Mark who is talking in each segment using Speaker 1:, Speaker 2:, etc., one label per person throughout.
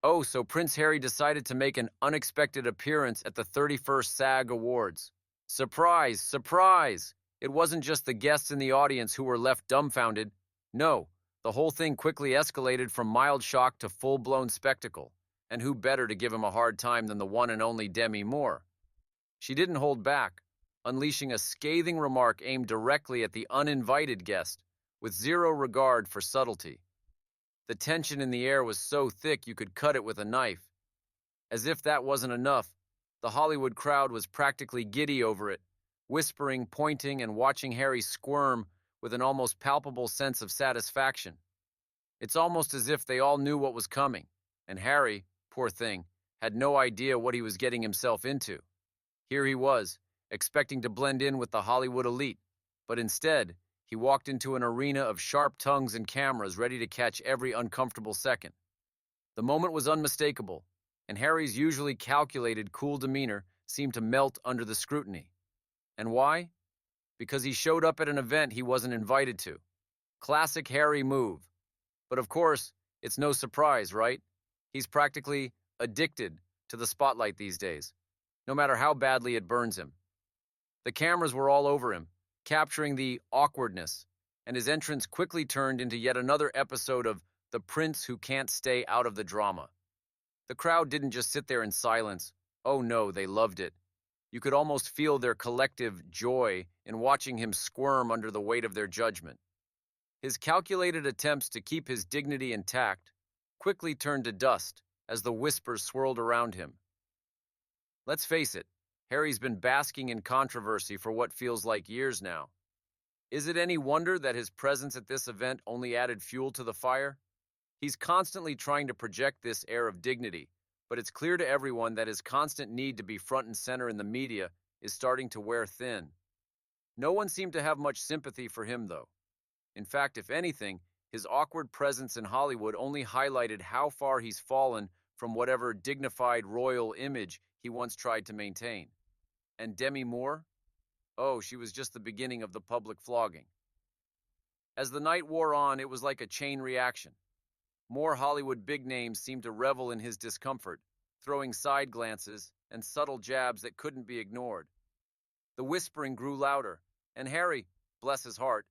Speaker 1: Oh, so Prince Harry decided to make an unexpected appearance at the 31st SAG Awards. Surprise, surprise! It wasn't just the guests in the audience who were left dumbfounded. No, the whole thing quickly escalated from mild shock to full-blown spectacle. And who better to give him a hard time than the one and only Demi Moore? She didn't hold back, unleashing a scathing remark aimed directly at the uninvited guest, with zero regard for subtlety. The tension in the air was so thick you could cut it with a knife. As if that wasn't enough, the Hollywood crowd was practically giddy over it, whispering, pointing, and watching Harry squirm with an almost palpable sense of satisfaction. It's almost as if they all knew what was coming, and Harry, poor thing, had no idea what he was getting himself into. Here he was, expecting to blend in with the Hollywood elite, but instead, he walked into an arena of sharp tongues and cameras ready to catch every uncomfortable second. The moment was unmistakable, and Harry's usually calculated, cool demeanor seemed to melt under the scrutiny. And why? Because he showed up at an event he wasn't invited to. Classic Harry move. But of course, it's no surprise, right? He's practically addicted to the spotlight these days, no matter how badly it burns him. The cameras were all over him, capturing the awkwardness, and his entrance quickly turned into yet another episode of The Prince Who Can't Stay Out of the Drama. The crowd didn't just sit there in silence. Oh no, they loved it. You could almost feel their collective joy in watching him squirm under the weight of their judgment. His calculated attempts to keep his dignity intact quickly turned to dust as the whispers swirled around him. Let's face it, Harry's been basking in controversy for what feels like years now. Is it any wonder that his presence at this event only added fuel to the fire? He's constantly trying to project this air of dignity, but it's clear to everyone that his constant need to be front and center in the media is starting to wear thin. No one seemed to have much sympathy for him, though. In fact, if anything, his awkward presence in Hollywood only highlighted how far he's fallen from whatever dignified royal image he once tried to maintain. And Demi Moore? Oh, she was just the beginning of the public flogging. As the night wore on, it was like a chain reaction. More Hollywood big names seemed to revel in his discomfort, throwing side glances and subtle jabs that couldn't be ignored. The whispering grew louder, and Harry, bless his heart,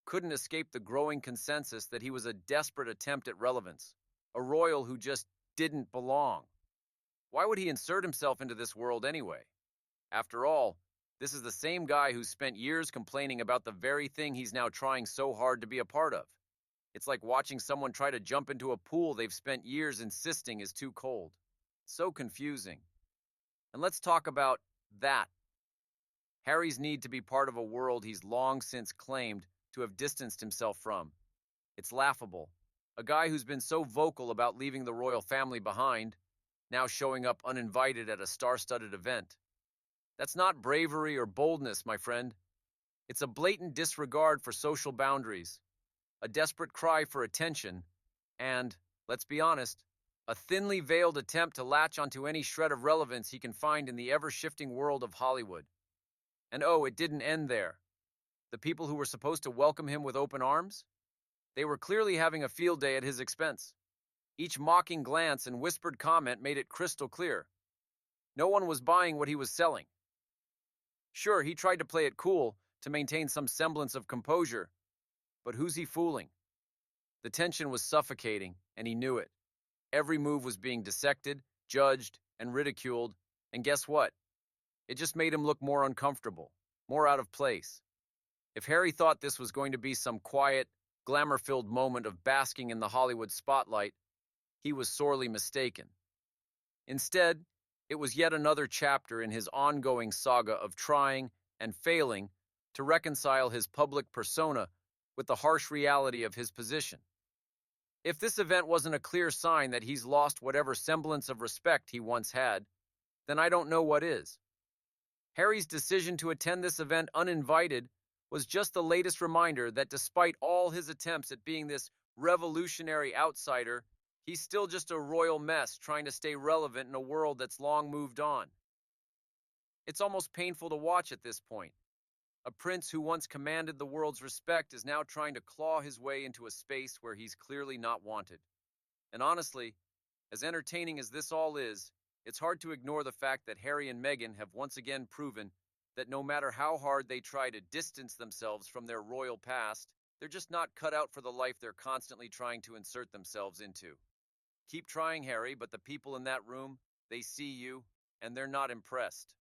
Speaker 1: couldn't escape the growing consensus that he was a desperate attempt at relevance, a royal who just didn't belong. Why would he insert himself into this world anyway? After all, this is the same guy who spent years complaining about the very thing he's now trying so hard to be a part of. It's like watching someone try to jump into a pool they've spent years insisting is too cold. So confusing. And let's talk about that. Harry's need to be part of a world he's long since claimed to have distanced himself from. It's laughable. A guy who's been so vocal about leaving the royal family behind, now showing up uninvited at a star-studded event. That's not bravery or boldness, my friend. It's a blatant disregard for social boundaries, a desperate cry for attention, and, let's be honest, a thinly veiled attempt to latch onto any shred of relevance he can find in the ever-shifting world of Hollywood. And oh, it didn't end there. The people who were supposed to welcome him with open arms? They were clearly having a field day at his expense. Each mocking glance and whispered comment made it crystal clear. No one was buying what he was selling. Sure, he tried to play it cool to maintain some semblance of composure, but who's he fooling? The tension was suffocating, and he knew it. Every move was being dissected, judged, and ridiculed, and guess what? It just made him look more uncomfortable, more out of place. If Harry thought this was going to be some quiet, glamour-filled moment of basking in the Hollywood spotlight, he was sorely mistaken. Instead, it was yet another chapter in his ongoing saga of trying and failing to reconcile his public persona with the harsh reality of his position. If this event wasn't a clear sign that he's lost whatever semblance of respect he once had, then I don't know what is. Harry's decision to attend this event uninvited was just the latest reminder that despite all his attempts at being this revolutionary outsider, he's still just a royal mess trying to stay relevant in a world that's long moved on. It's almost painful to watch at this point. A prince who once commanded the world's respect is now trying to claw his way into a space where he's clearly not wanted. And honestly, As entertaining as this all is, it's hard to ignore the fact that Harry and Meghan have once again proven that no matter how hard they try to distance themselves from their royal past, they're just not cut out for the life they're constantly trying to insert themselves into. Keep trying, Harry, but the people in that room, they see you, and they're not impressed.